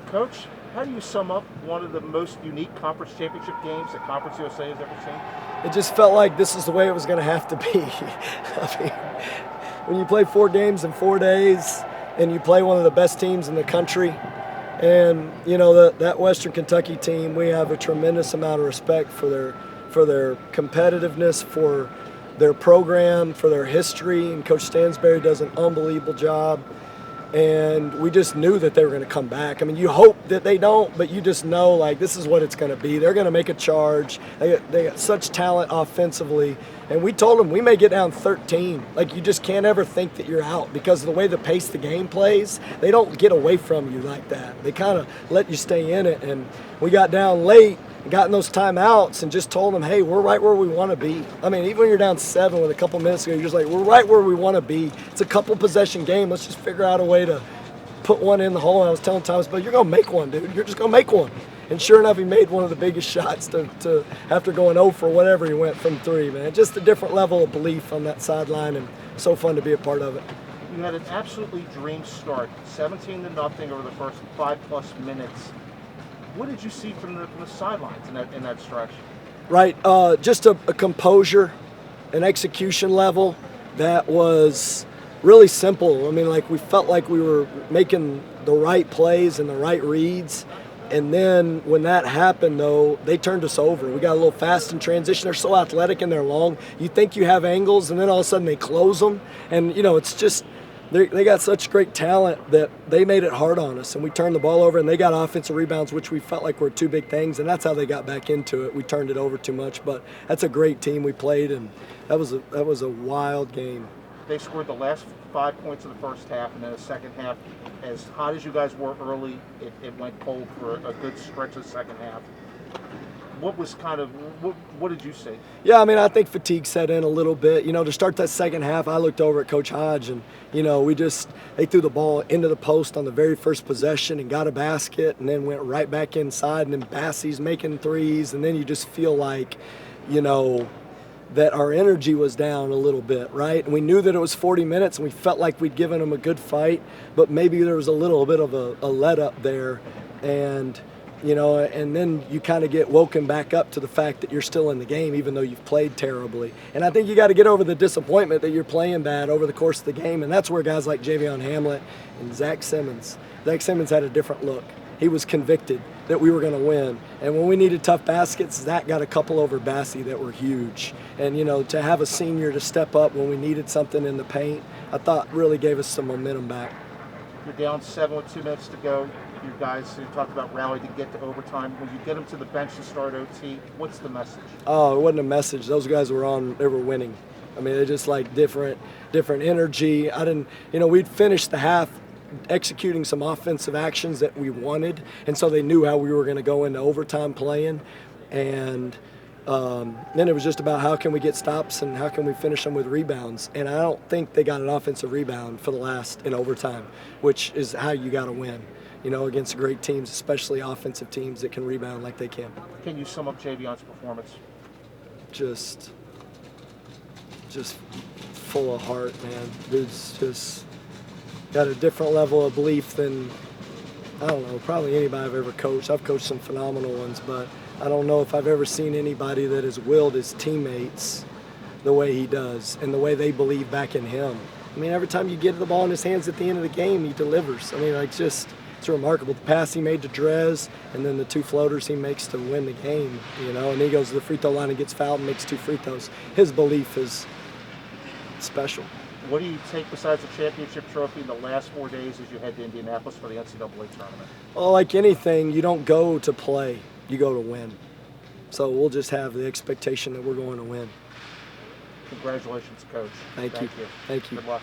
Coach, how do you sum up one of the most unique conference championship games that Conference USA has ever seen? It just felt like this is the way it was going to have to be. I mean, when you play 4 games in 4 days and you play one of the best teams in the country, and you know that Western Kentucky team, we have a tremendous amount of respect for their competitiveness, for their program, for their history, and Coach Stansberry does an unbelievable job. And we just knew that they were going to come back. I mean, you hope that they don't, but you just know, like, this is what it's going to be. They're going to make a charge. They got such talent offensively. And we told them we may get down 13. Like, you just can't ever think that you're out because of the way the pace the game plays. They don't get away from you like that. They kind of let you stay in it. And we got down late, got in those timeouts, and just told them, hey, we're right where we want to be. I mean, even when you're down 7 with a couple minutes ago, you're just like, we're right where we want to be. It's a couple possession game. Let's just figure out a way to put one in the hole. And I was telling Thomas, but you're going to make one, dude. You're just going to make one. And sure enough, he made one of the biggest shots to after going 0 for whatever he went from 3, man. Just a different level of belief on that sideline, and so fun to be a part of it. You had an absolutely dream start, 17-0 over the first 5+ minutes. What did you see from the sidelines in that stretch? Right, just a composure, an execution level that was really simple. I mean, like, we felt like we were making the right plays and the right reads. And then when that happened, though, they turned us over. We got a little fast in transition. They're so athletic and they're long. You think you have angles, and then all of a sudden they close them. And, you know, it's just they got such great talent that they made it hard on us. And we turned the ball over, and they got offensive rebounds, which we felt like were 2 big things. And that's how they got back into it. We turned it over too much. But that's a great team we played, and that was a wild game. They scored the last 5 points of the first half, and then the second half, as hot as you guys were early, it went cold for a good stretch of the second half. What did you see? Yeah, I mean, I think fatigue set in a little bit. You know, to start that second half, I looked over at Coach Hodge, and, you know, they threw the ball into the post on the very first possession and got a basket, and then went right back inside, and then Bassey's making threes, and then you just feel like, you know, that our energy was down a little bit, right? And we knew that it was 40 minutes, and we felt like we'd given them a good fight, but maybe there was a little bit of a let-up there. And, you know, and then you kind of get woken back up to the fact that you're still in the game, even though you've played terribly. And I think you got to get over the disappointment that you're playing bad over the course of the game, and that's where guys like Javion Hamlet and Zach Simmons had a different look. He was convicted that we were going to win. And when we needed tough baskets, Zach got a couple over Bassey that were huge. And, you know, to have a senior to step up when we needed something in the paint, I thought really gave us some momentum back. You're down 7 with 2 minutes to go. You guys who talked about rally to get to overtime. When you get them to the bench to start OT, what's the message? Oh, it wasn't a message. Those guys they were winning. I mean, they're just like different energy. We'd finished the half executing some offensive actions that we wanted, and so they knew how we were going to go into overtime playing. And then it was just about how can we get stops and how can we finish them with rebounds. And I don't think they got an offensive rebound for the last in overtime, which is how you got to win, you know, against great teams, especially offensive teams that can rebound like they can. Can you sum up Javion's performance? Just full of heart, man. Dude's just got a different level of belief than, I don't know, probably anybody I've ever coached. I've coached some phenomenal ones, but I don't know if I've ever seen anybody that has willed his teammates the way he does and the way they believe back in him. I mean, every time you get the ball in his hands at the end of the game, he delivers. I mean, it's remarkable. The pass he made to Drez, and then the 2 floaters he makes to win the game, you know, and he goes to the free throw line and gets fouled and makes 2 free throws. His belief is special. What do you take besides the championship trophy in the last 4 days as you head to Indianapolis for the NCAA tournament? Well, like anything, you don't go to play, you go to win. So we'll just have the expectation that we're going to win. Congratulations, Coach. Thank you. Thank you. Good luck.